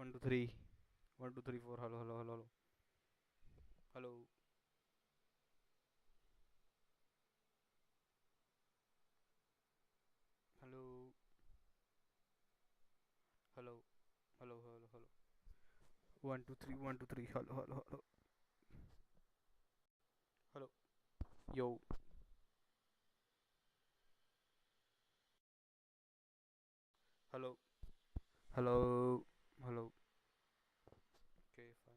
One, two, three. 1, 2, 3, 4. Hello, hello, hello, hello. Hello. Hello. Hello. Hello, hello, hello. 1, 2, 3, 1, 2, 3. Hello, hello, hello. Hello. Yo. Hello. Hello. Hello. Okay, fine.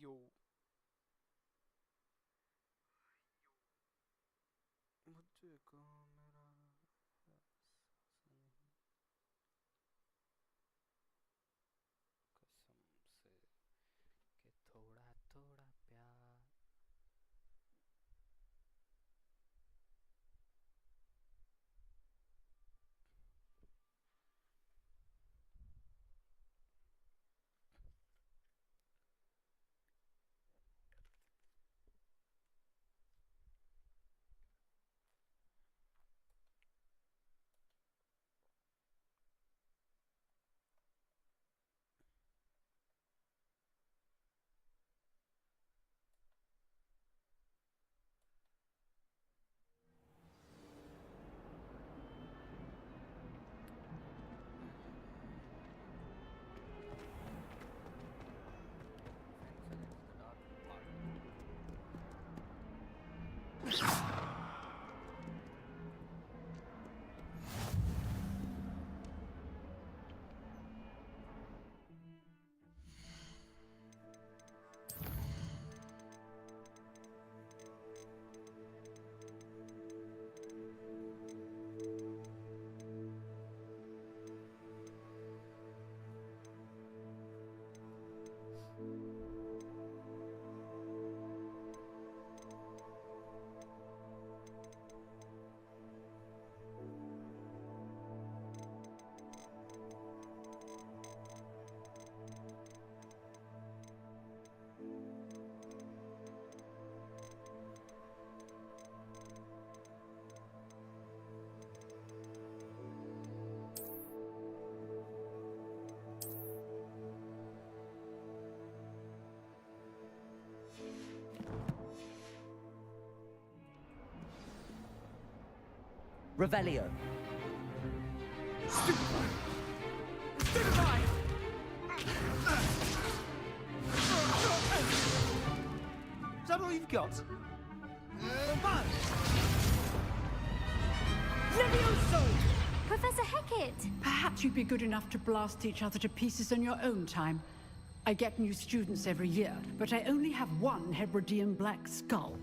Yo. मुझे को मेरा कसम से कि थोड़ा थोड़ा प्यार Revelio. Stupefy! Is that all you've got? Levioso! Professor Hecat! Perhaps you'd be good enough to blast each other to pieces in your own time. I get new students every year, but I only have one Hebridean black skull.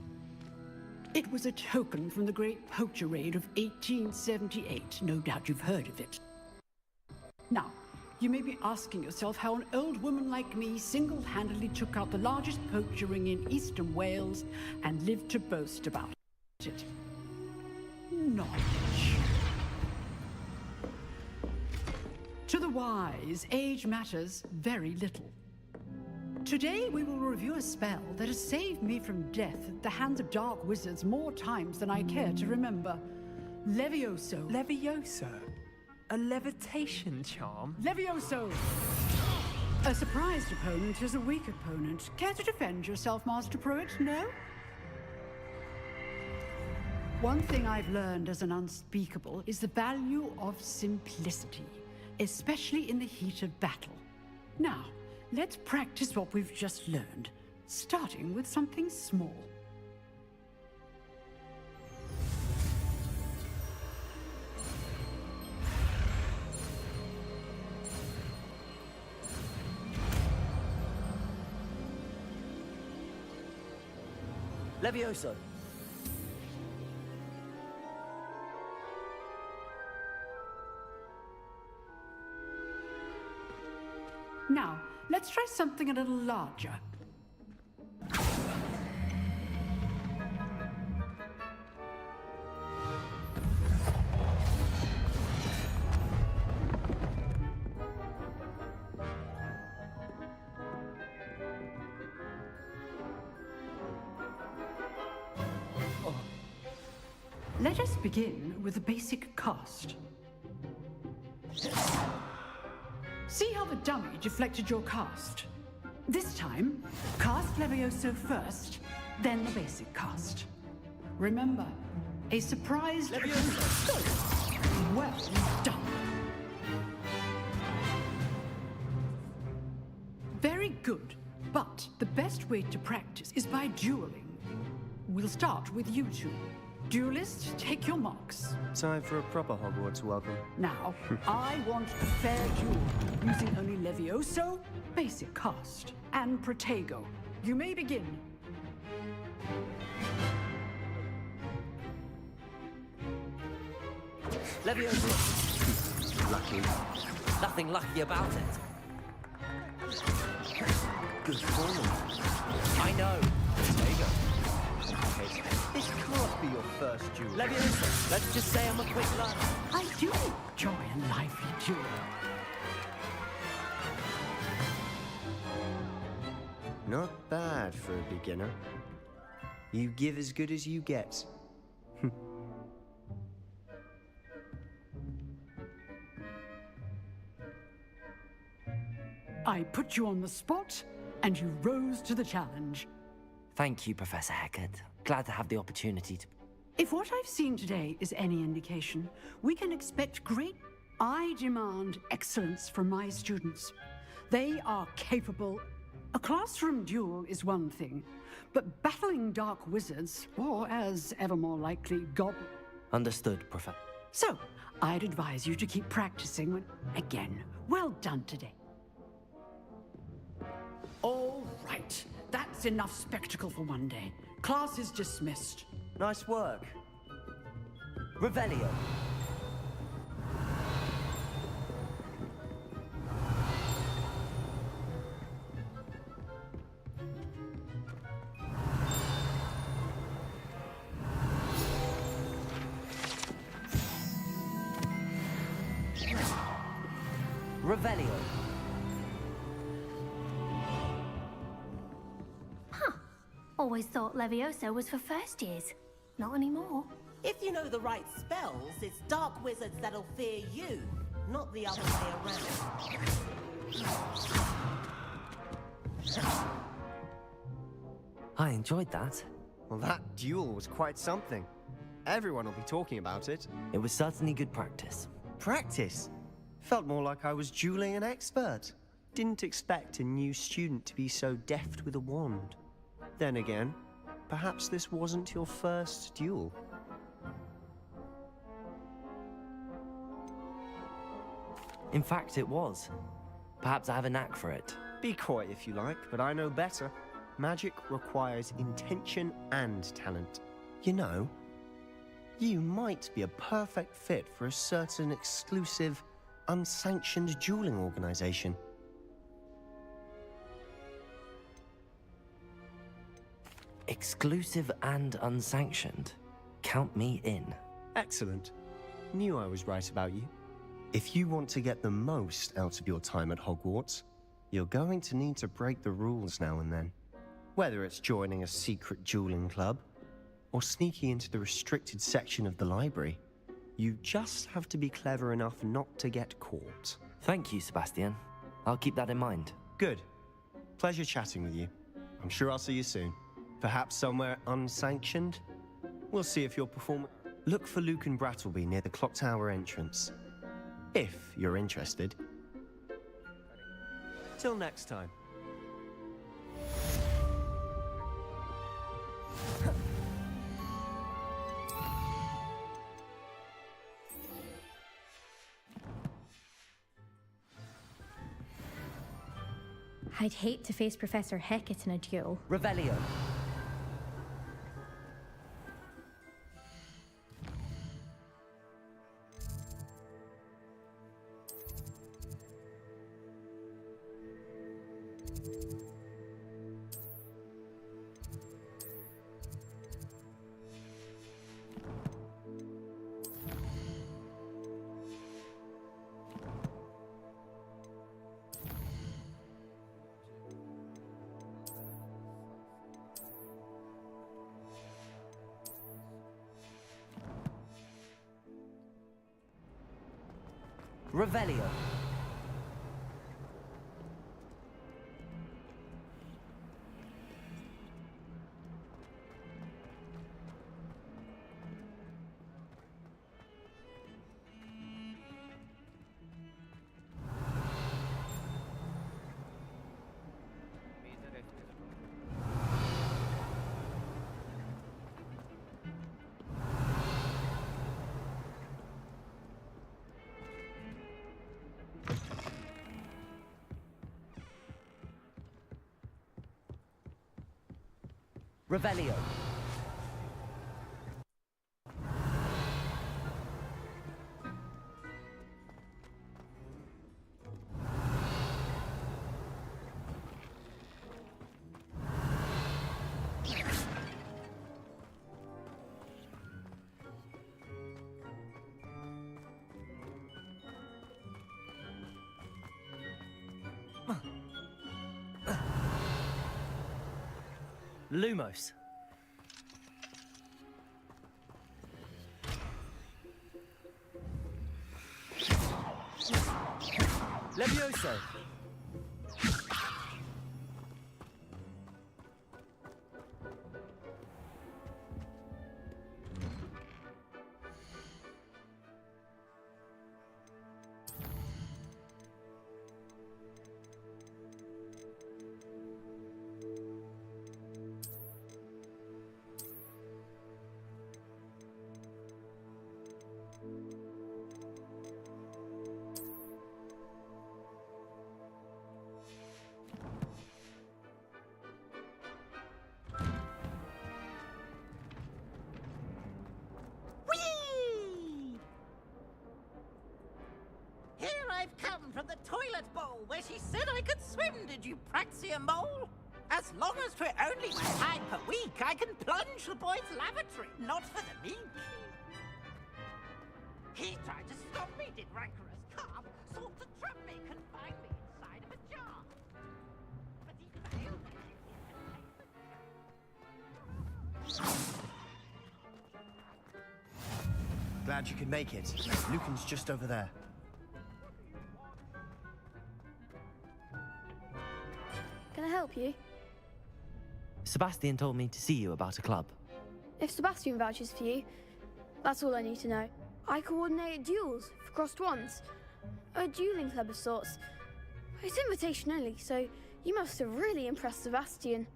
It was a token from the Great Poacher Raid of 1878. No doubt you've heard of it. Now, you may be asking yourself how an old woman like me single-handedly took out the largest poacher ring in eastern Wales and lived to boast about it. Knowledge. To the wise, age matters very little. Today we will review a spell that has saved me from death at the hands of dark wizards more times than I care to remember. Levioso. Levioso? A levitation charm? Levioso! A surprised opponent is a weak opponent. Care to defend yourself, Master Pruitt? No? One thing I've learned as an unspeakable is the value of simplicity, especially in the heat of battle. Now, let's practice what we've just learned, starting with something small. Levioso. Now, let's try something a little larger. Let us begin with a basic cast. See how the dummy deflected your cast? This time, cast Levioso first, then the basic cast. Remember, a surprised... Levioso! Well done. Very good, but the best way to practice is by dueling. We'll start with you two. Duelists, take your marks. Time for a proper Hogwarts welcome. Now, I want a fair duel, using only Levioso, basic cast, and Protego. You may begin. Levioso. Lucky. Nothing lucky about it. Good form. I know. Protego. This can't be your first duel. Levioso. Let's just say I'm a quick learner. I do enjoy a lively duel. Not bad for a beginner. You give as good as you get. I put you on the spot, and you rose to the challenge. Thank you, Professor Hecat. Glad to have the opportunity to... If what I've seen today is any indication, we can expect great... I demand excellence from my students. They are capable. A classroom duel is one thing, but battling dark wizards, or as ever more likely, goblins... Understood, Professor. So, I'd advise you to keep practicing when... Again, well done today. All right. That's enough spectacle for one day. Class is dismissed. Nice work. Revelio. Revelio. Always thought Levioso was for first years. Not anymore. If you know the right spells, it's dark wizards that'll fear you, not the other way around. I enjoyed that. Well, that duel was quite something. Everyone will be talking about it. It was certainly good practice. Practice? Felt more like I was dueling an expert. Didn't expect a new student to be so deft with a wand. Then again, perhaps this wasn't your first duel. In fact, it was. Perhaps I have a knack for it. Be coy if you like, but I know better. Magic requires intention and talent. You know, you might be a perfect fit for a certain exclusive unsanctioned dueling organization. Exclusive and unsanctioned. Count me in. Excellent. Knew I was right about you. If you want to get the most out of your time at Hogwarts, you're going to need to break the rules now and then. Whether it's joining a secret dueling club, or sneaking into the restricted section of the library, you just have to be clever enough not to get caught. Thank you, Sebastian. I'll keep that in mind. Good. Pleasure chatting with you. I'm sure I'll see you soon. Perhaps somewhere unsanctioned? We'll see if you're performing. Look for Luke and Brattleby near the clock tower entrance. If you're interested. Till next time. I'd hate to face Professor Hecat in a duel. Revelio. Revelio. Revelio. Lumos. Levioso. Here I've come from the toilet bowl where she said I could swim, did you praxia mole? As long as 'twere only my time per week, I can plunge the boy's lavatory, not for the meek. He tried to stop me, did rancorous carp, sought to trap me, confine me inside of a jar. But he failed. Glad you could make it. Lucan's just over there. Can I help you? Sebastian told me to see you about a club. If Sebastian vouches for you, that's all I need to know. I coordinate duels for crossed wands. A dueling club of sorts. It's invitation only, so you must have really impressed Sebastian.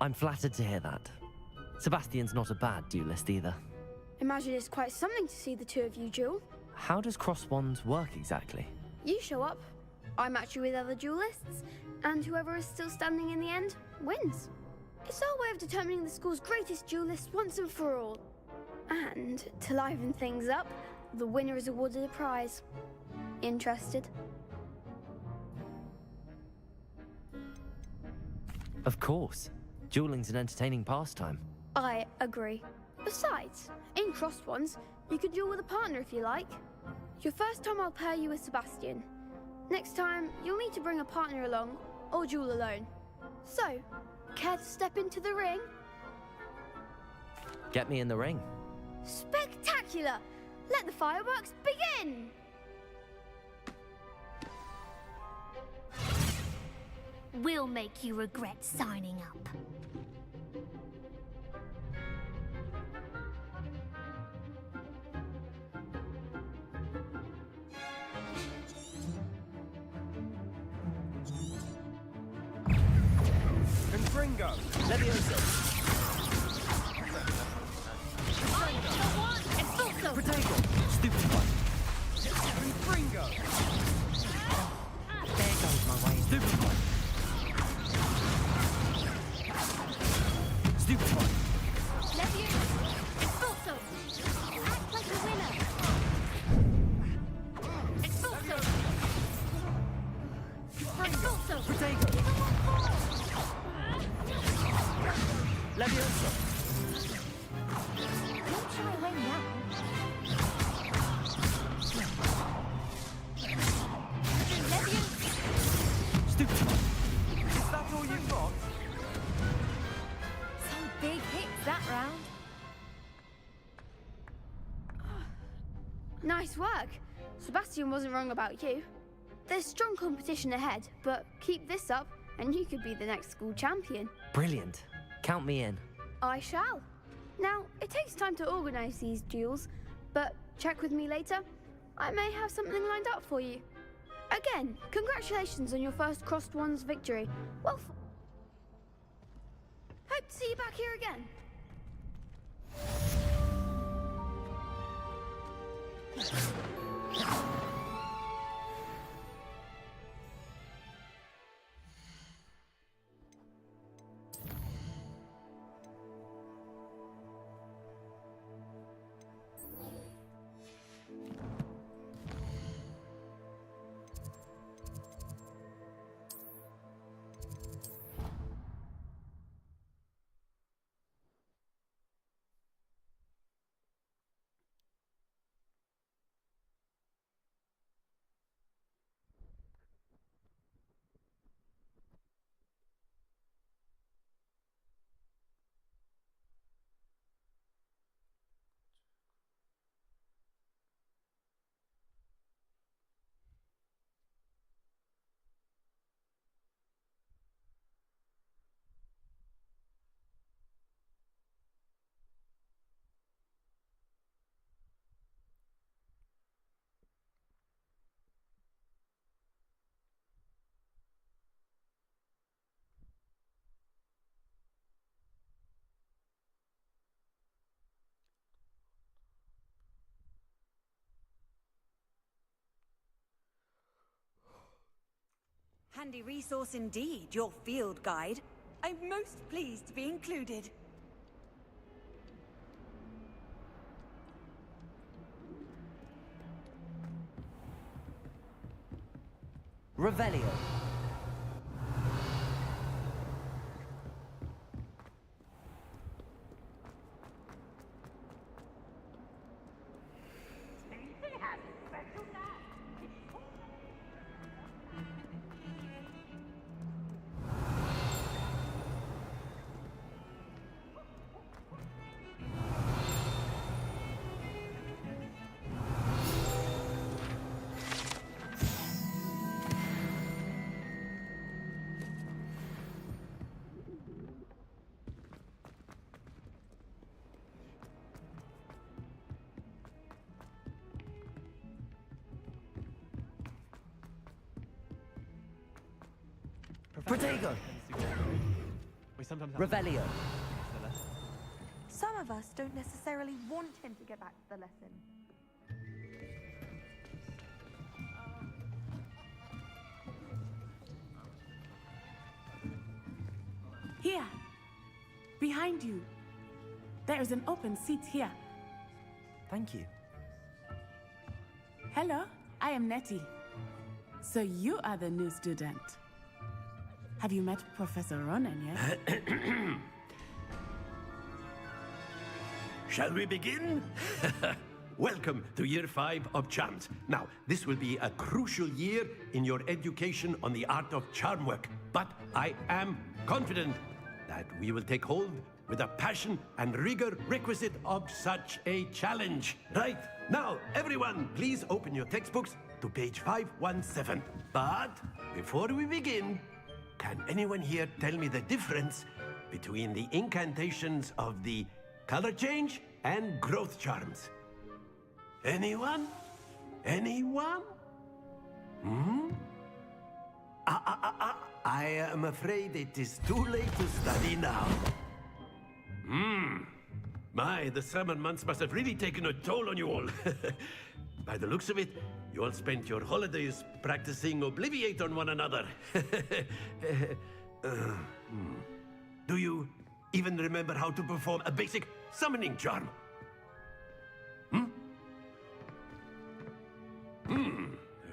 I'm flattered to hear that. Sebastian's not a bad duelist either. Imagine it's quite something to see the two of you duel. how does cross wands work exactly? You show up, I match you with other duelists, and whoever is still standing in the end wins. It's our way of determining the school's greatest duelist once and for all. And to liven things up, the winner is awarded a prize. Interested? Of course. Dueling's an entertaining pastime. I agree. Besides, in crossed ones, you could duel with a partner if you like. Your first time I'll pair you with Sebastian. Next time, you'll need to bring a partner along, or duel alone. So, care to step into the ring? Get me in the ring. Spectacular! Let the fireworks begin! We'll make you regret signing up. Confringo. Levioso. Protego. Stupid one. Confringo. There goes my way. Stupid one. Stupid one. Expulso! Act like a winner! Expulso! Expulso! Protego. Levioso. Don't shy away now. Stupid one. Is that all you've got? Some big hits that round. Nice work. Sebastian wasn't wrong about you. There's strong competition ahead, but keep this up and you could be the next school champion. Brilliant. Count me in. I shall. Now, it takes time to organise these duels, but check with me later. I may have something lined up for you. Again, congratulations on your first Crossed Wands victory. Well, hope to see you back here again. Handy resource indeed, your field guide. I'm most pleased to be included. Revelio. Protego. Revelio. Some of us don't necessarily want him to get back to the lesson. behind you. There is an open seat here. Thank you. Hello, I am Nettie. So you are the new student. Have you met Professor Ronan yet? Shall we begin? Welcome to Year 5 of Charms. Now, this will be a crucial year in your education on the art of charm work. But I am confident that we will take hold with the passion and rigor requisite of such a challenge. Right, now, everyone, please open your textbooks to page 517. But before we begin, can anyone here tell me the difference between the incantations of the color change and growth charms? Anyone? Anyone? I am afraid it is too late to study now. My, the summer months must have really taken a toll on you all. By the looks of it, you all spent your holidays practicing Obliviate on one another. Do you even remember how to perform a basic summoning charm?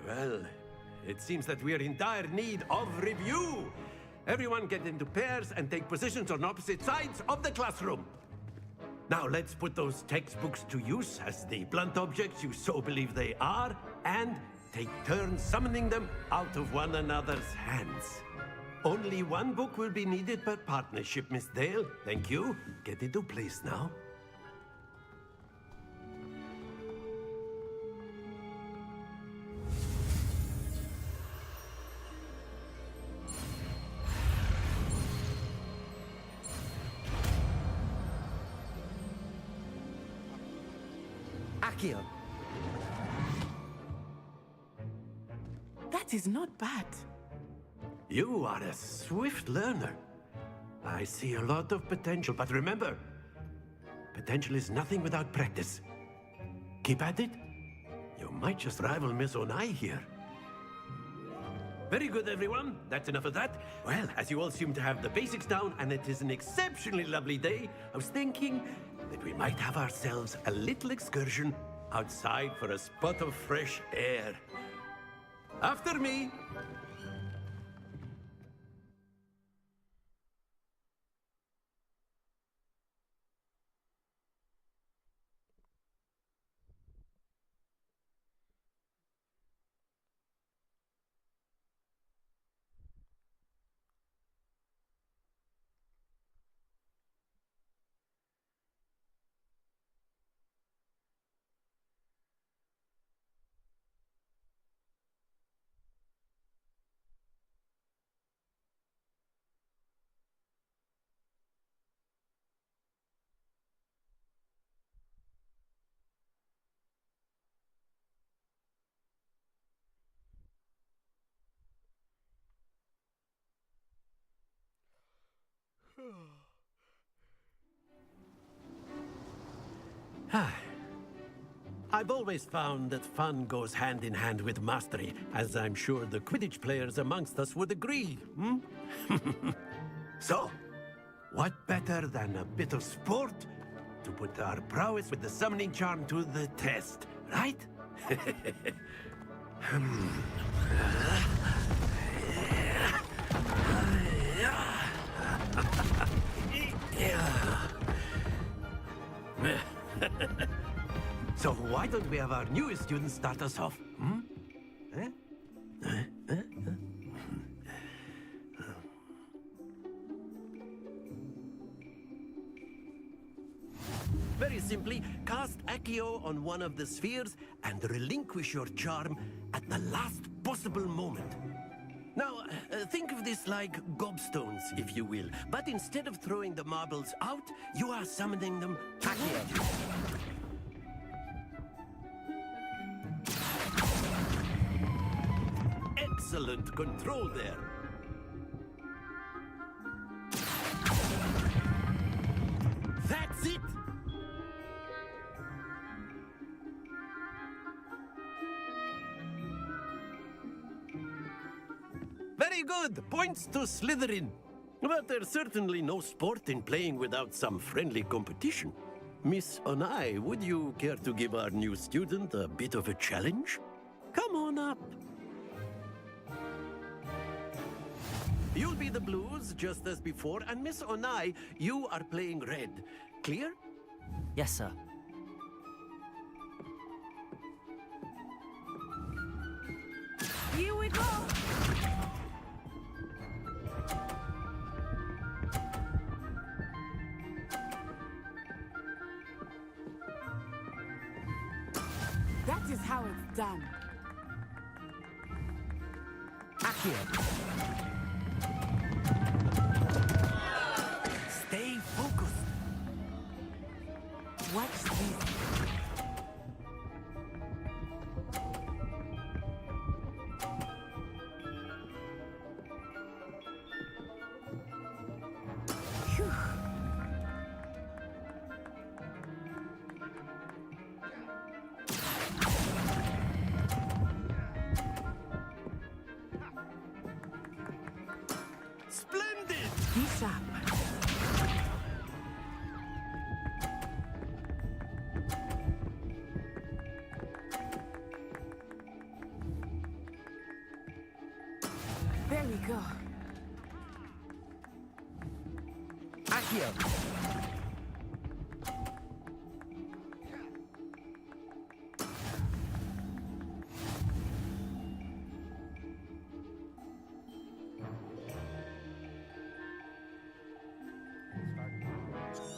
Well, it seems that we are in dire need of review. Everyone get into pairs and take positions on opposite sides of the classroom. Now let's put those textbooks to use as the blunt objects you so believe they are, and take turns summoning them out of one another's hands. Only one book will be needed per partnership, Miss Dale. Thank you. Get into place now. Accio. That is not bad. You are a swift learner. I see a lot of potential, but remember, potential is nothing without practice. Keep at it. You might just rival Miss Onai here. Very good, everyone. That's enough of that. Well, as you all seem to have the basics down, and it is an exceptionally lovely day, I was thinking that we might have ourselves a little excursion outside for a spot of fresh air. After me. I've always found that fun goes hand in hand with mastery, as I'm sure the Quidditch players amongst us would agree. So, what better than a bit of sport to put our prowess with the summoning charm to the test, right? So why don't we have our newest student start us off? Very simply, cast Accio on one of the spheres and relinquish your charm at the last possible moment. Now, think of this like gobstones, if you will. But instead of throwing the marbles out, you are summoning them Accio. Excellent control there. That's it! Very good. Points to Slytherin. But there's certainly no sport in playing without some friendly competition. Miss Onai, would you care to give our new student a bit of a challenge? Come on up. You'll be the blues, just as before, and Miss Onai, you are playing red. Clear? Yes, sir. Here we go! That is how it's done. Accio. Stay focused. Watch this. Phew. Splendid! Be sharp. There we go. Accio.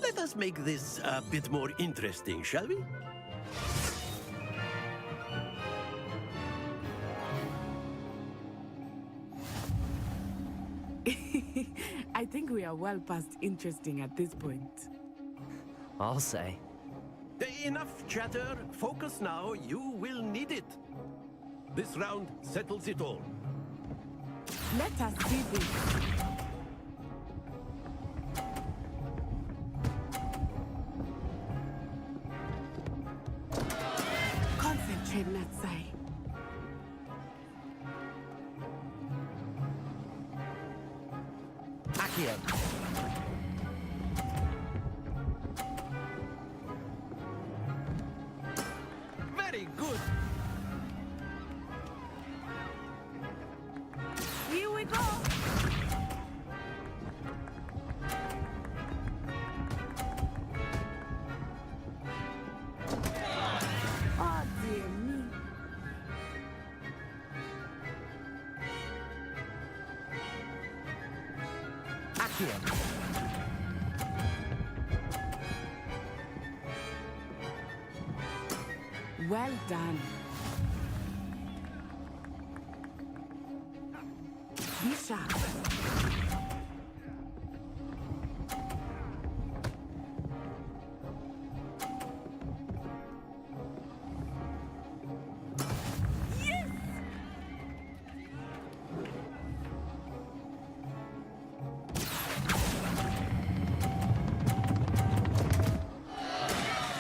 Let us make this a bit more interesting, shall we? I think we are well past interesting at this point. I'll say. Enough chatter. Focus now. You will need it. This round settles it all. Let us see this. Concentrate, Natsai. Accio. Very good. Here we go. Oh, dear me. Accio. Well done. Be sharp. Yes!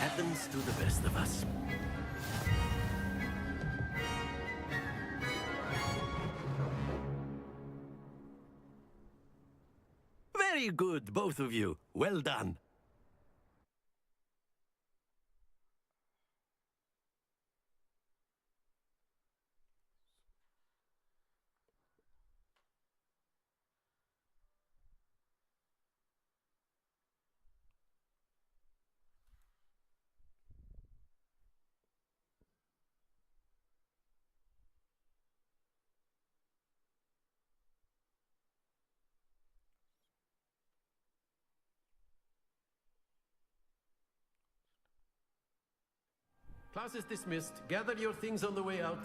Happens to the best of us. Very good, both of you. Well done. Class is dismissed. Gather your things on the way out.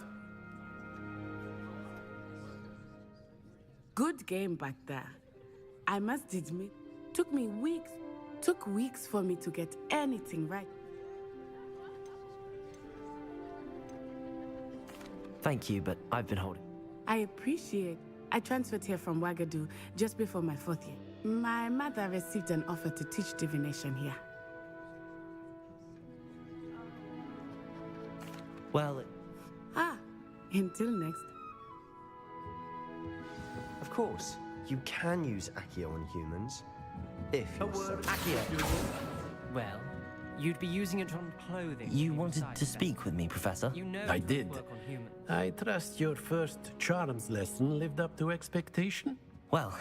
Good game back there. I must admit, took weeks for me to get anything right. Thank you, but I've been holding. I appreciate. I transferred here from Wagadu just before my 4th year. My mother received an offer to teach divination here. Well, Until next. Of course. You can use Accio on humans, if you're so... Accio. Well, you'd be using it on clothing. You wanted to speak with me, Professor? You know I did. work on humans. I trust your first charms lesson lived up to expectation? Well,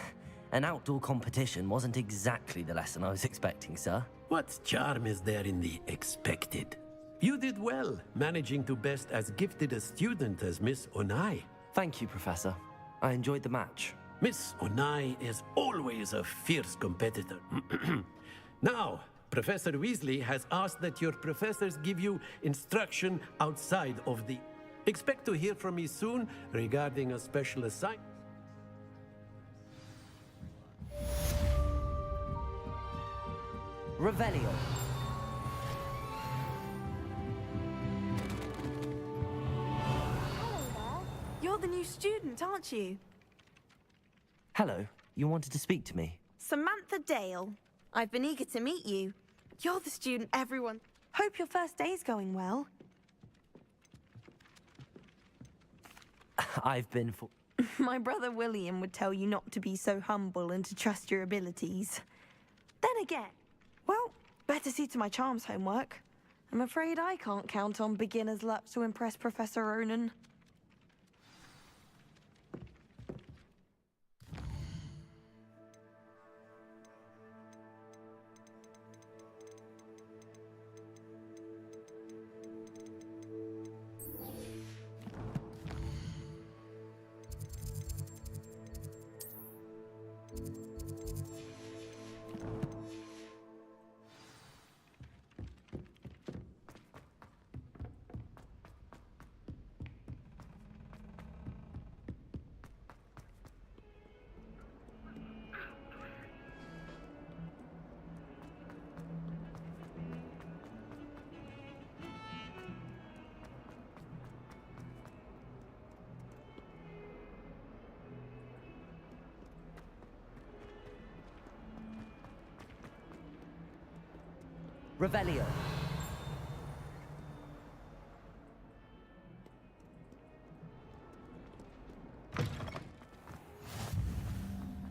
an outdoor competition wasn't exactly the lesson I was expecting, sir. What charm is there in the expected? You did well, managing to best as gifted a student as Miss Onai. Thank you, Professor. I enjoyed the match. Miss Onai is always a fierce competitor. Now, Professor Weasley has asked that your professors give you instruction outside of the... Expect to hear from me soon regarding a special assignment. Revelio. You're the new student, aren't you? Hello, you wanted to speak to me? Samantha Dale. I've been eager to meet you. You're the student everyone... Hope your first day's going well. I've been for... My brother William would tell you not to be so humble and to trust your abilities. Then again, well, better see to my charms homework. I'm afraid I can't count on beginner's luck to impress Professor Ronan. Revelio.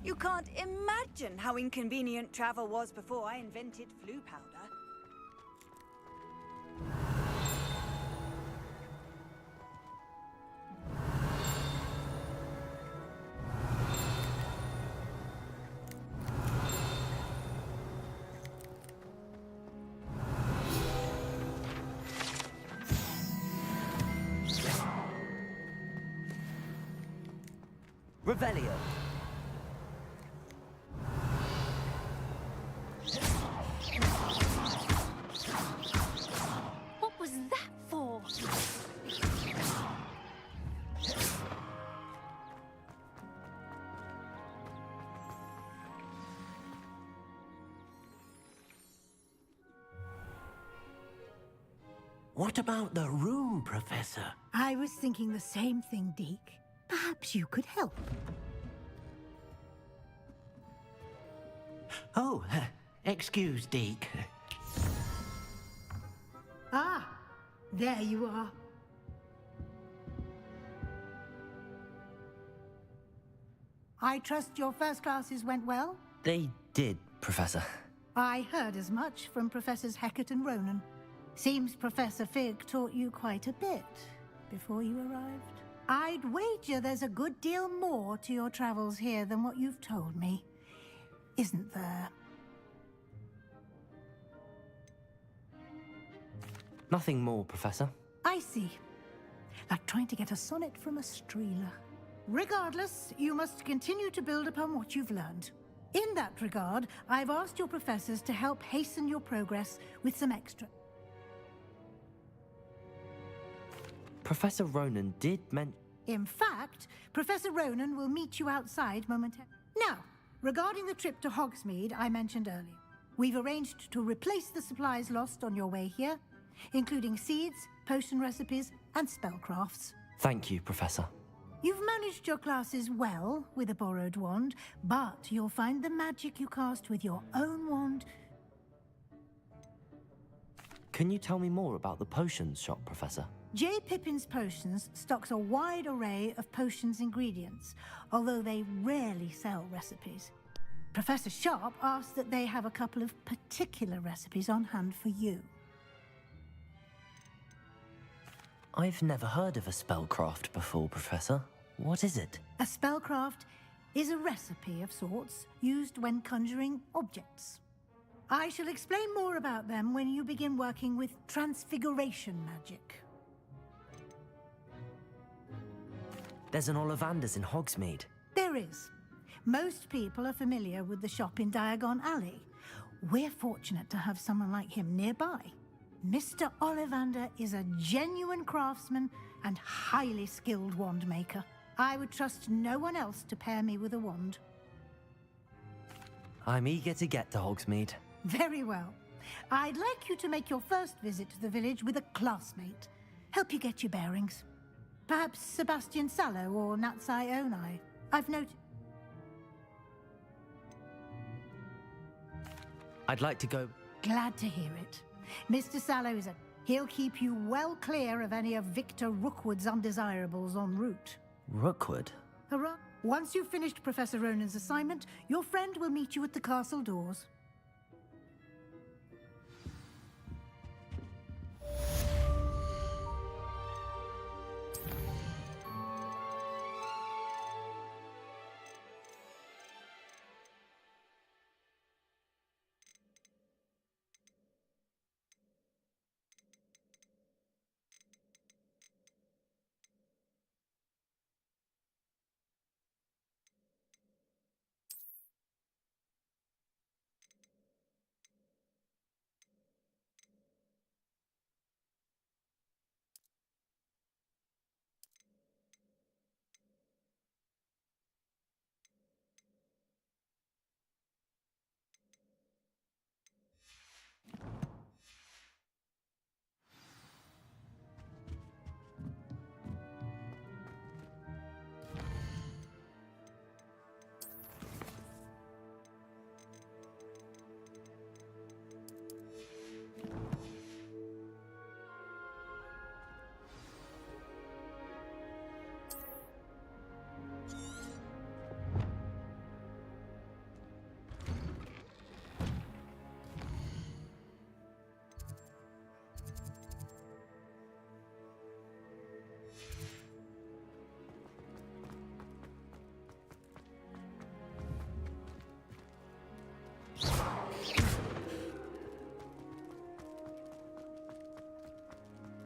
You can't imagine how inconvenient travel was before I invented flu powder. Revelio. What was that for? What about the room, Professor? I was thinking the same thing, Deke. Perhaps you could help. Oh, excuse, Deke. Ah, there you are. I trust your first classes went well? They did, Professor. I heard as much from Professors Hecat and Ronan. Seems Professor Fig taught you quite a bit before you arrived. I'd wager there's a good deal more to your travels here than what you've told me. Isn't there? Nothing more, Professor. I see. Like trying to get a sonnet from a streeler. Regardless, you must continue to build upon what you've learned. In that regard, I've asked your professors to help hasten your progress with some extra... Professor Ronan did mention... In fact, Professor Ronan will meet you outside momentarily. Now, regarding the trip to Hogsmeade I mentioned earlier, we've arranged to replace the supplies lost on your way here, including seeds, potion recipes, and spellcrafts. Thank you, Professor. You've managed your classes well with a borrowed wand, but you'll find the magic you cast with your own wand... Can you tell me more about the potions shop, Professor? J. Pippin's Potions stocks a wide array of potions ingredients, although they rarely sell recipes. Professor Sharp asks that they have a couple of particular recipes on hand for you. I've never heard of a spellcraft before, Professor. What is it? A spellcraft is a recipe of sorts used when conjuring objects. I shall explain more about them when you begin working with transfiguration magic. There's an Ollivanders in Hogsmeade. There is. Most people are familiar with the shop in Diagon Alley. We're fortunate to have someone like him nearby. Mr. Ollivander is a genuine craftsman and highly skilled wand maker. I would trust no one else to pair me with a wand. I'm eager to get to Hogsmeade. Very well. I'd like you to make your first visit to the village with a classmate. Help you get your bearings. Perhaps Sebastian Sallow or Natsai Onai. I've noted... I'd like to go... Glad to hear it. Mr. Sallow is a... He'll keep you well clear of any of Victor Rookwood's undesirables en route. Rookwood? Hurrah! Once you've finished Professor Ronan's assignment, your friend will meet you at the castle doors.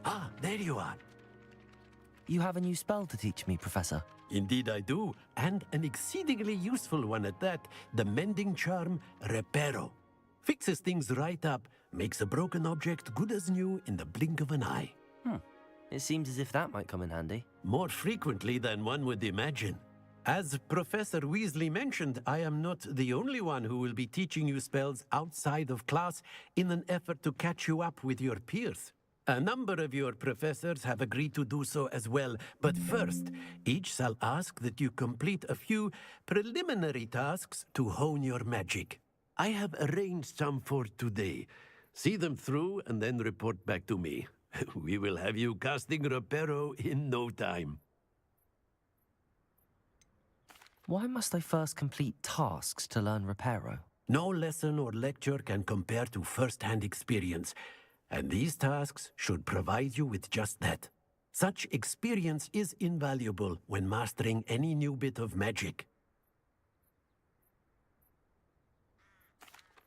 Ah, there you are. You have a new spell to teach me, Professor. Indeed I do, and an exceedingly useful one at that, the mending charm Reparo. Fixes things right up, makes a broken object good as new in the blink of an eye. It seems as if that might come in handy. More frequently than one would imagine. As Professor Weasley mentioned, I am not the only one who will be teaching you spells outside of class in an effort to catch you up with your peers. A number of your professors have agreed to do so as well, but first, each shall ask that you complete a few preliminary tasks to hone your magic. I have arranged some for today. See them through and then report back to me. We will have you casting Reparo in no time. Why must I first complete tasks to learn Reparo? No lesson or lecture can compare to first-hand experience, and these tasks should provide you with just that. Such experience is invaluable when mastering any new bit of magic.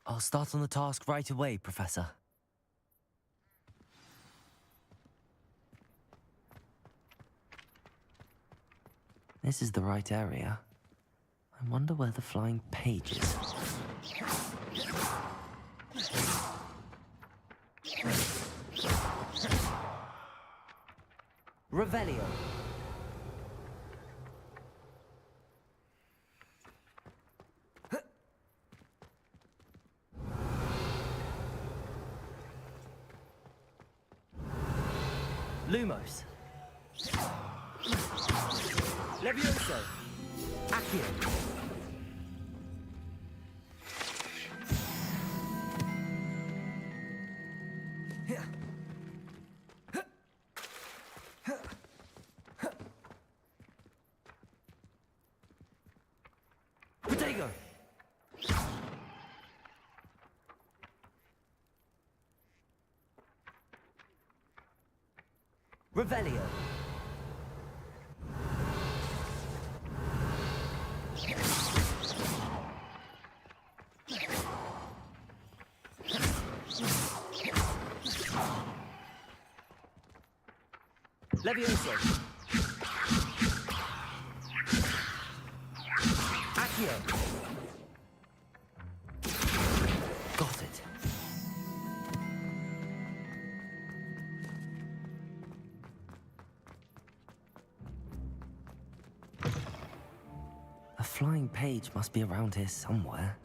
I'll start on the task right away, Professor. This is the right area. I wonder where the flying page is. Revelio. Lumos. Levioso. Accio. Vigor! Revelio! Levioso! Accio! Got it. A flying page must be around here somewhere.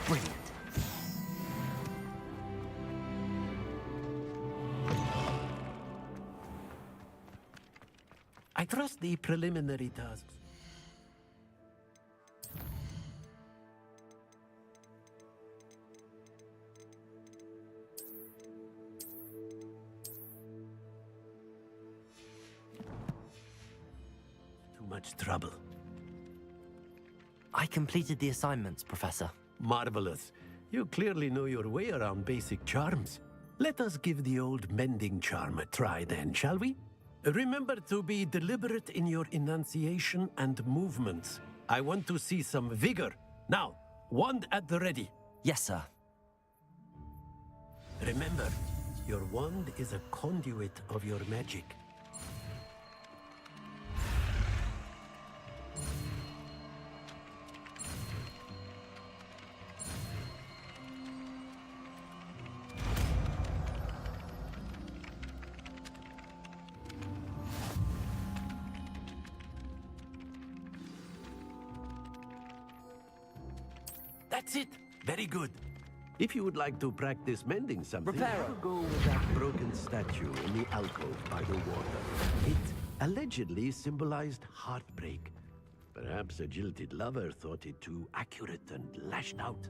Brilliant. I trust the preliminary tasks. Too much trouble. I completed the assignments, Professor. Marvelous. You clearly know your way around basic charms. Let us give the old mending charm a try then, shall we? Remember to be deliberate in your enunciation and movements. I want to see some vigor. Now, wand at the ready. Yes, sir. Remember, your wand is a conduit of your magic. That's it. Very good. If you would like to practice mending something, Reparo. I will go with that broken statue in the alcove by the water. It allegedly symbolized heartbreak. Perhaps a jilted lover thought it too accurate and lashed out.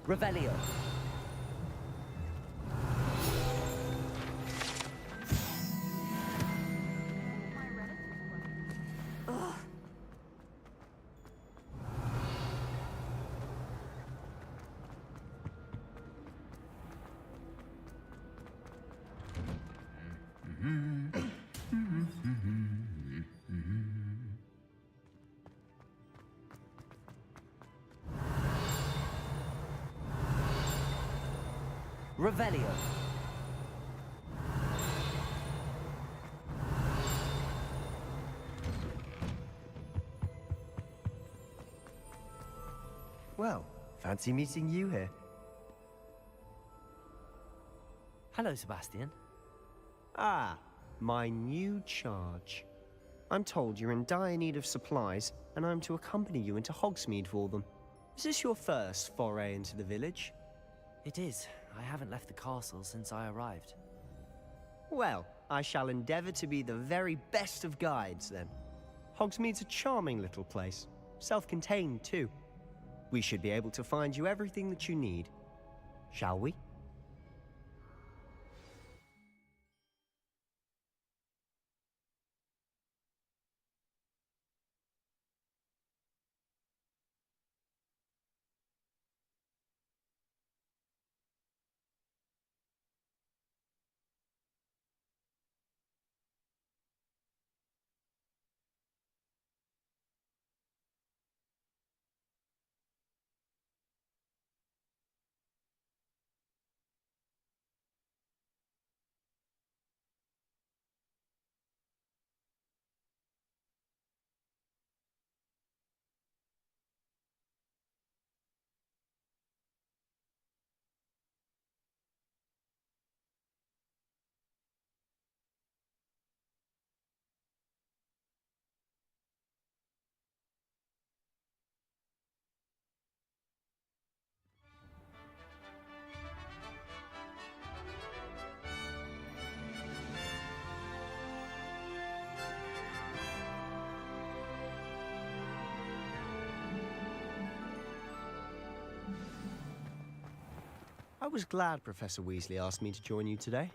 Revelio! Revelio! Well, fancy meeting you here. Hello, Sebastian. Ah, my new charge. I'm told you're in dire need of supplies, and I'm to accompany you into Hogsmeade for them. Is this your first foray into the village? It is. I haven't left the castle since I arrived. Well, I shall endeavor to be the very best of guides, then. Hogsmeade's a charming little place. Self-contained, too. We should be able to find you everything that you need. Shall we? I was glad Professor Weasley asked me to join you today.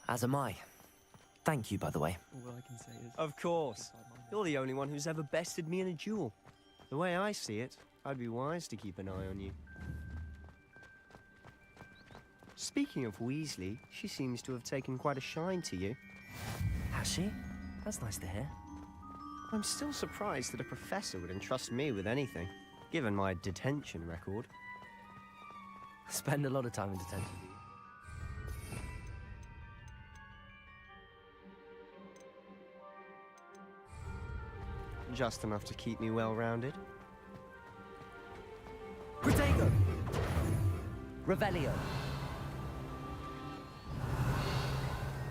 As am I. Thank you, by the way. All I can say is... Of course. You're the only one who's ever bested me in a duel. The way I see it, I'd be wise to keep an eye on you. Speaking of Weasley, she seems to have taken quite a shine to you. Has she? That's nice to hear. I'm still surprised that a professor would entrust me with anything, given my detention record. Spend a lot of time in detention. Just enough to keep me well-rounded. Protego! Revelio!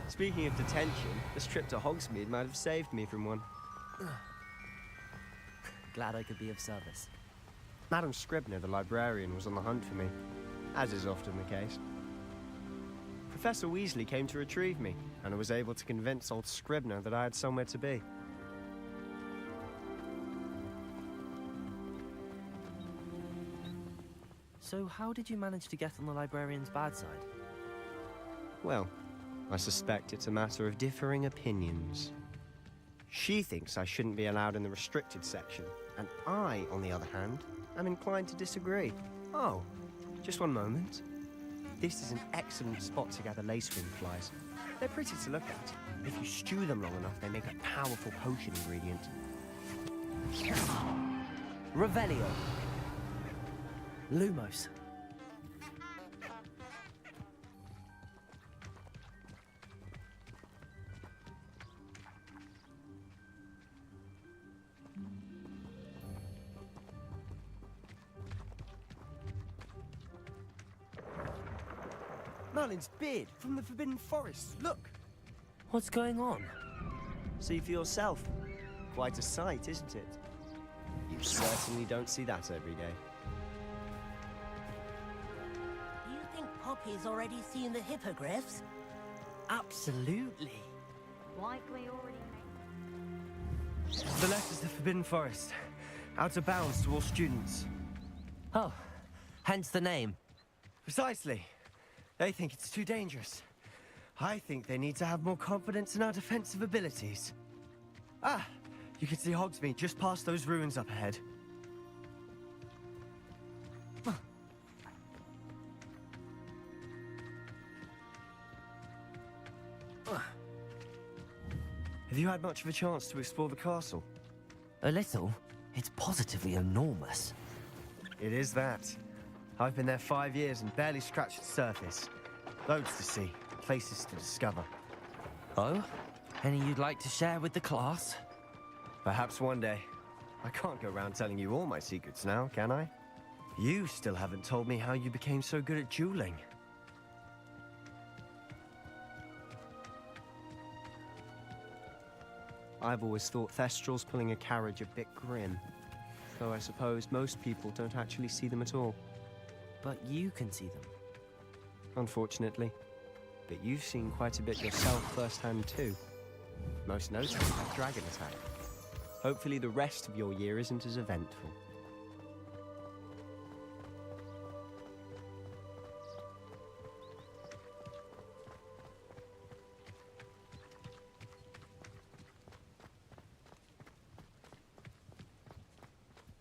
Speaking of detention, this trip to Hogsmeade might have saved me from one. Glad I could be of service. Madam Scribner, the librarian, was on the hunt for me, as is often the case. Professor Weasley came to retrieve me, and I was able to convince old Scribner that I had somewhere to be. So how did you manage to get on the librarian's bad side? Well, I suspect it's a matter of differing opinions. She thinks I shouldn't be allowed in the restricted section, and I, on the other hand, am inclined to disagree. Oh, just one moment. This is an excellent spot to gather lacewing flies. They're pretty to look at. If you stew them long enough, they make a powerful potion ingredient. Revelio. Lumos. Merlin's beard from the Forbidden Forest. Look! What's going on? See for yourself. Quite a sight, isn't it? You certainly don't see that every day. You think Poppy's already seen the hippogriffs? Absolutely. Likely already The left is the Forbidden Forest. Out of bounds to all students. Oh, hence the name. Precisely. They think it's too dangerous. I think they need to have more confidence in our defensive abilities. Ah, you can see Hogsmeade just past those ruins up ahead. Have you had much of a chance to explore the castle? A little. It's positively enormous. It is that. I've been there 5 years and barely scratched the surface. Loads to see, places to discover. Oh? Any you'd like to share with the class? Perhaps one day. I can't go around telling you all my secrets now, can I? You still haven't told me how you became so good at dueling. I've always thought Thestrals pulling a carriage a bit grim. Though I suppose most people don't actually see them at all. But you can see them. Unfortunately. But you've seen quite a bit yourself firsthand too. Most notably that dragon attack. Hopefully the rest of your year isn't as eventful.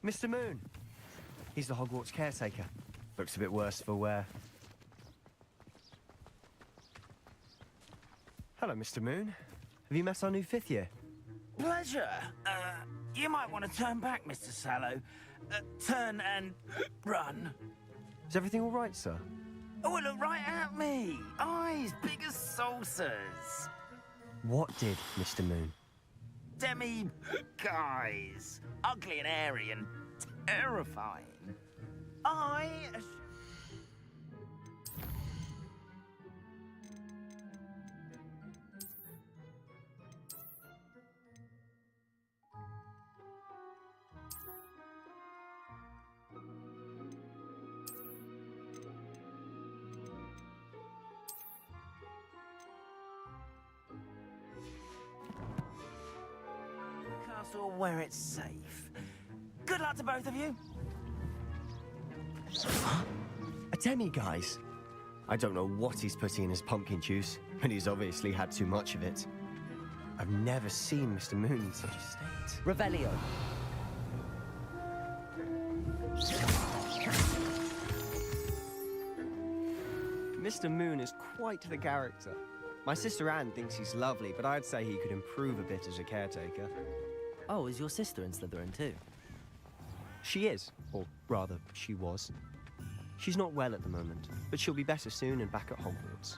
Mr. Moon. He's the Hogwarts caretaker. Looks a bit worse for wear. Hello, Mr. Moon. Have you met our new fifth year? Pleasure. You might want to turn back, Mr. Sallow. Turn and run. Is everything all right, sir? Oh, look right at me. Eyes big as saucers. What did, Mr. Moon? Guys. Ugly and airy and terrifying. I... Castle where it's safe. Good luck to both of you. A demi, guys. I don't know what he's putting in his pumpkin juice, and he's obviously had too much of it. I've never seen Mr. Moon in such a state. Revelio. Mr. Moon is quite the character. My sister Anne thinks he's lovely, but I'd say he could improve a bit as a caretaker. Oh, is your sister in Slytherin too? She is, or rather, she was. She's not well at the moment, but she'll be better soon and back at Hogwarts.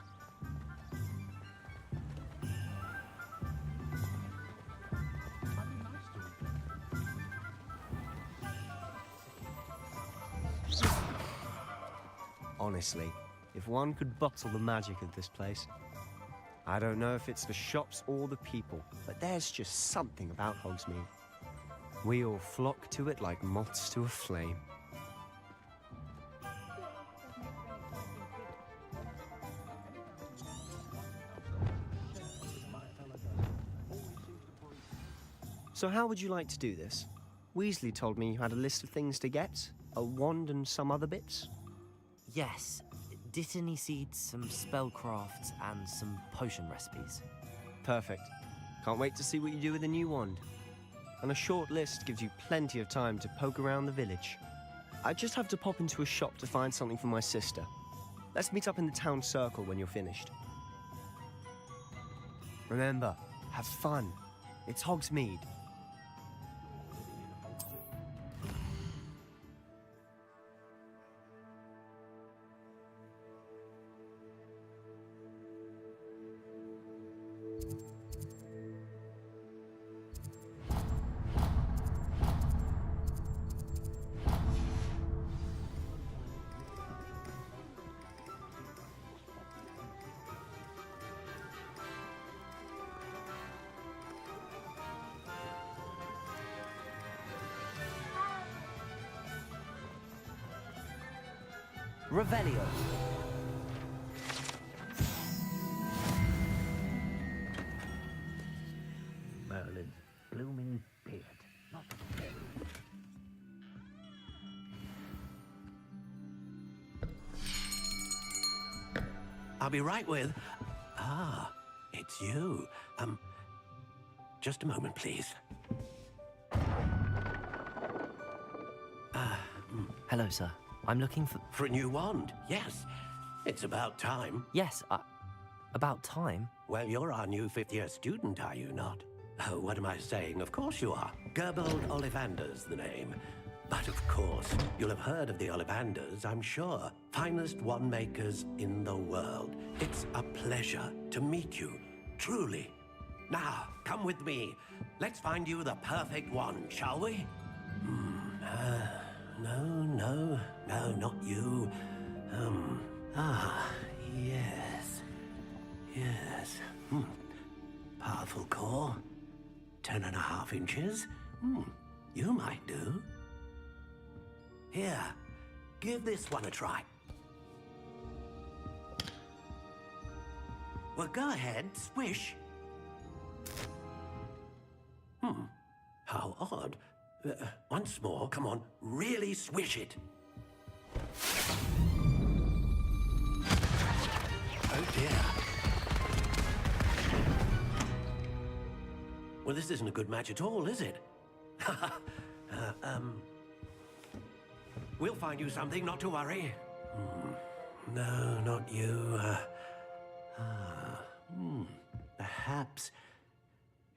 Honestly, if one could bottle the magic of this place. I don't know if it's the shops or the people, but there's just something about Hogsmeade. We all flock to it like moths to a flame. So how would you like to do this? Weasley told me you had a list of things to get, a wand and some other bits. Yes. Dittany seeds, some spellcrafts, and some potion recipes. Perfect. Can't wait to see what you do with the new wand. And a short list gives you plenty of time to poke around the village. I just have to pop into a shop to find something for my sister. Let's meet up in the town circle when you're finished. Remember, have fun. It's Hogsmeade. Revelio. Merlin's blooming beard. Not I'll be right with... Ah, it's you. Just a moment, please. Hello, sir. I'm looking for... For a new wand, yes. It's about time. Yes, about time? Well, you're our new fifth-year student, are you not? Oh, what am I saying? Of course you are. Gerbold Ollivander's the name. But of course, you'll have heard of the Ollivanders, I'm sure. Finest wand makers in the world. It's a pleasure to meet you, truly. Now, come with me. Let's find you the perfect wand, shall we? No, not you. Yes. Powerful core. 10.5 inches. You might do. Here, give this one a try. Well, go ahead, swish. How odd. Once more, come on, really swish it. Oh dear. Well, this isn't a good match at all, is it? We'll find you something, not to worry. No, not you. Perhaps.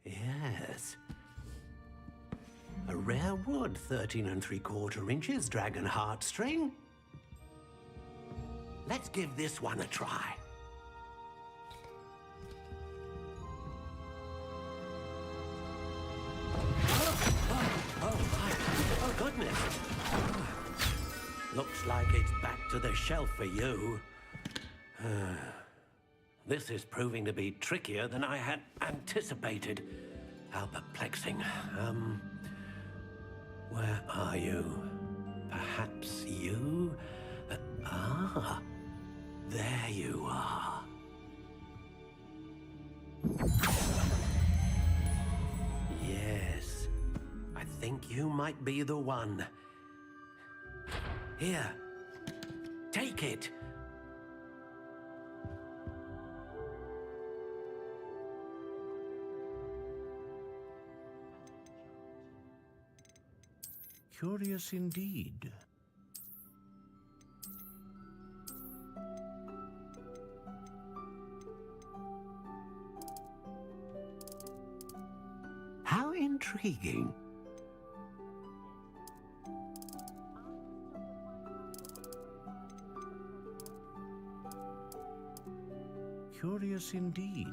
Yes. A rare wood, 13 3/4 inches, dragon heartstring. Let's give this one a try. Oh, goodness. Looks like it's back to the shelf for you. This is proving to be trickier than I had anticipated. How perplexing. Where are you? Perhaps you? There you are. Yes, I think you might be the one. Here, take it. Curious indeed. How intriguing. Curious indeed.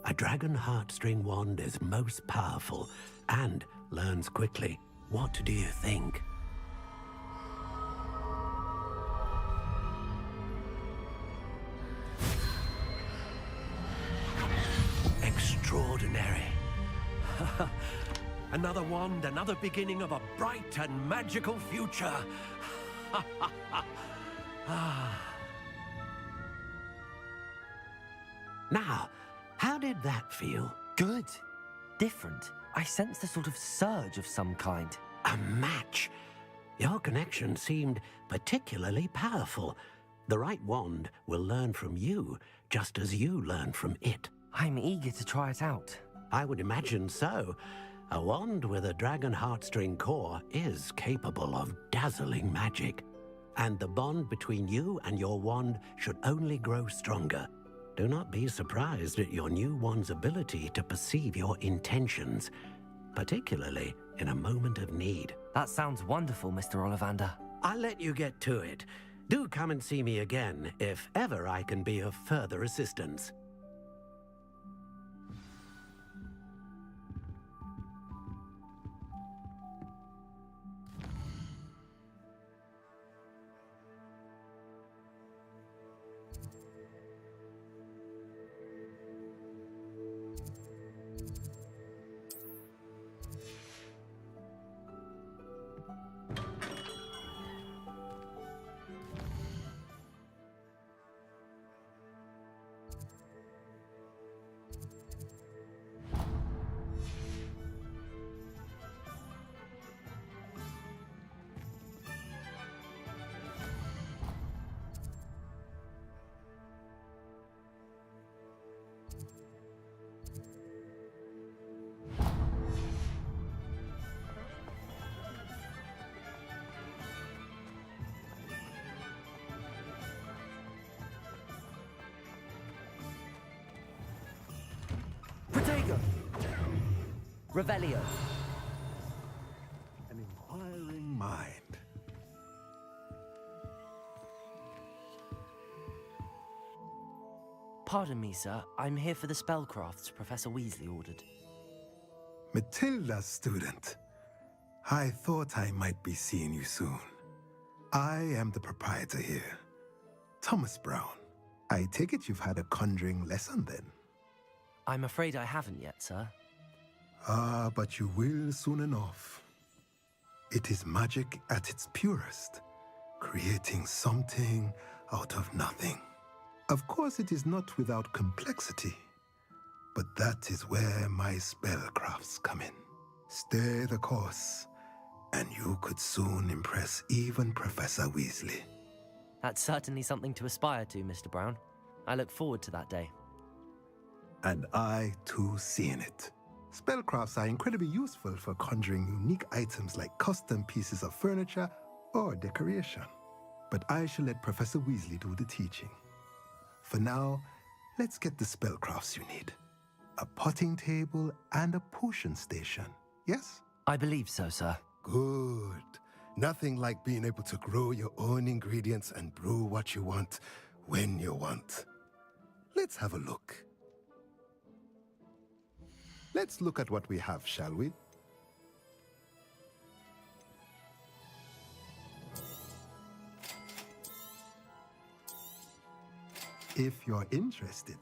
A dragon heartstring wand is most powerful and learns quickly. What do you think? Extraordinary. Another wand, another beginning of a bright and magical future. Now, how did that feel? Good. Different. I sensed a sort of surge of some kind. A match. Your connection seemed particularly powerful. The right wand will learn from you, just as you learn from it. I'm eager to try it out. I would imagine so. A wand with a dragon heartstring core is capable of dazzling magic. And the bond between you and your wand should only grow stronger. Do not be surprised at your new wand's ability to perceive your intentions, particularly in a moment of need. That sounds wonderful, Mr. Ollivander. I'll let you get to it. Do come and see me again if ever I can be of further assistance. Protego! Revelio. An inquiring mind. Pardon me, sir. I'm here for the spellcrafts Professor Weasley ordered. Matilda's student. I thought I might be seeing you soon. I am the proprietor here, Thomas Brown. I take it you've had a conjuring lesson then? I'm afraid I haven't yet, sir. Ah, but you will soon enough. It is magic at its purest, creating something out of nothing. Of course, it is not without complexity, but that is where my spellcrafts come in. Stay the course, and you could soon impress even Professor Weasley. That's certainly something to aspire to, Mr. Brown. I look forward to that day. And I, too, see in it. Spellcrafts are incredibly useful for conjuring unique items like custom pieces of furniture or decoration. But I shall let Professor Weasley do the teaching. For now, let's get the spellcrafts you need. A potting table and a potion station, yes? I believe so, sir. Good. Nothing like being able to grow your own ingredients and brew what you want when you want. Let's have a look. Let's look at what we have, shall we? If you're interested,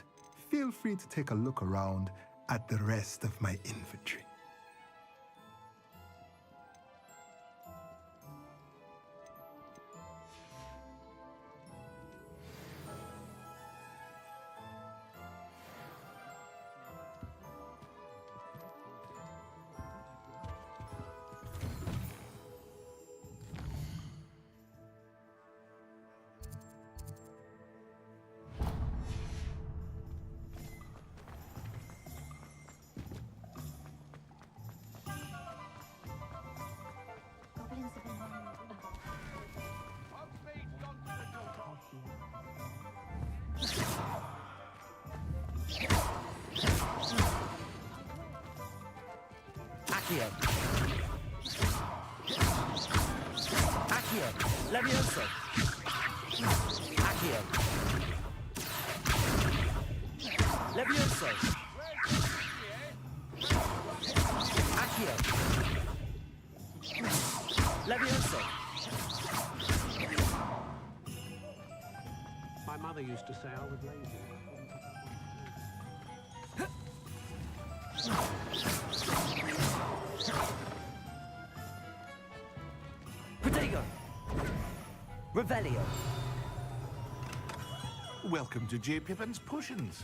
feel free to take a look around at the rest of my inventory. Accio. Accio. Levioso. Accio. Levioso. Accio. Levioso. My mother used to say I was lazy. Protego. Revelio. Welcome to J. Pippin's Potions.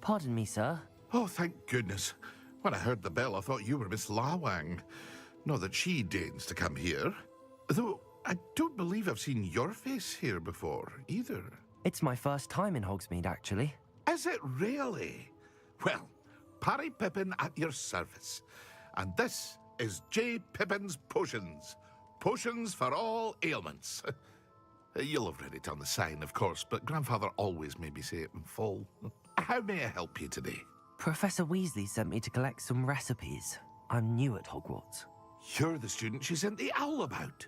Pardon me, sir. Oh, thank goodness. When I heard the bell, I thought you were Miss Lawang. Not that she deigns to come here. Though, I don't believe I've seen your face here before, either. It's my first time in Hogsmeade, actually. Is it really? Well, Parry Pippin at your service. And this is J. Pippin's Potions. Potions for all ailments. You'll have read it on the sign, of course, but Grandfather always made me say it in full. How may I help you today? Professor Weasley sent me to collect some recipes. I'm new at Hogwarts. You're the student she sent the owl about.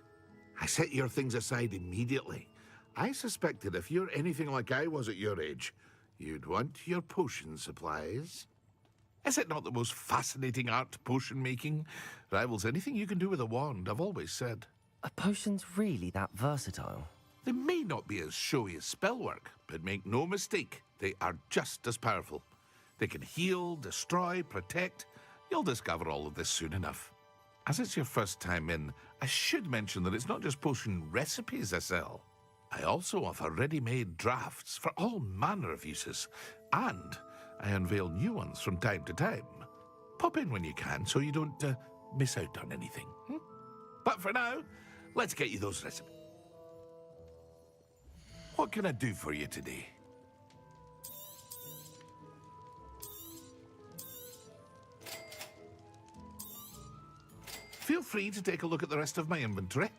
I set your things aside immediately. I suspected if you're anything like I was at your age, you'd want your potion supplies. Is it not the most fascinating art, potion making? Rivals anything you can do with a wand, I've always said. Are potions really that versatile? They may not be as showy as spellwork, but make no mistake, they are just as powerful. They can heal, destroy, protect. You'll discover all of this soon enough. As it's your first time in, I should mention that it's not just potion recipes I sell. I also offer ready-made drafts for all manner of uses, and I unveil new ones from time to time. Pop in when you can so you don't miss out on anything. But for now, let's get you those recipes. What can I do for you today? Feel free to take a look at the rest of my inventory,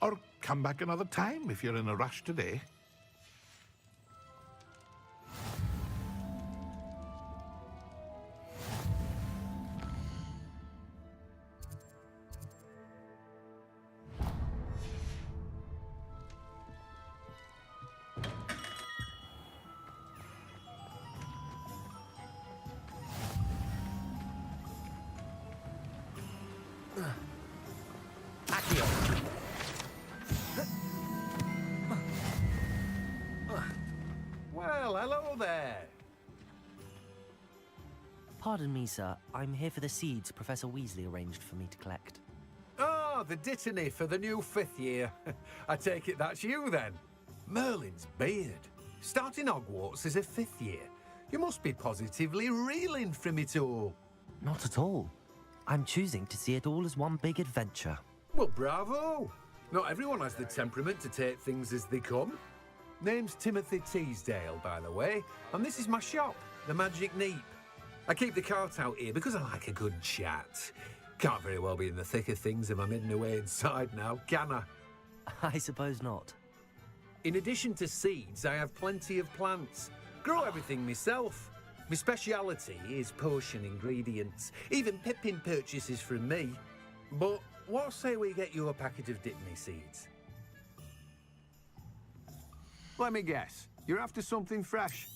or come back another time if you're in a rush today. Well, hello there. Pardon me, sir. I'm here for the seeds Professor Weasley arranged for me to collect. Oh, the dittany for the new 5th year. I take it that's you, then. Merlin's beard. Starting Hogwarts as a 5th year. You must be positively reeling from it all. Not at all. I'm choosing to see it all as one big adventure. Well, bravo. Not everyone has the temperament to take things as they come. Name's Timothy Teasdale, by the way, and this is my shop, the Magic Neep. I keep the cart out here because I like a good chat. Can't very well be in the thick of things if I'm hidden away inside now, can I? I suppose not. In addition to seeds, I have plenty of plants. Grow everything myself. My speciality is potion ingredients. Even Pippin purchases from me. But what say we get you a packet of Dittany seeds? Let me guess. You're after something fresh.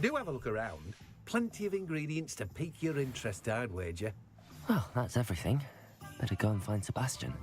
Do have a look around. Plenty of ingredients to pique your interest, I'd wager. Well, that's everything. Better go and find Sebastian.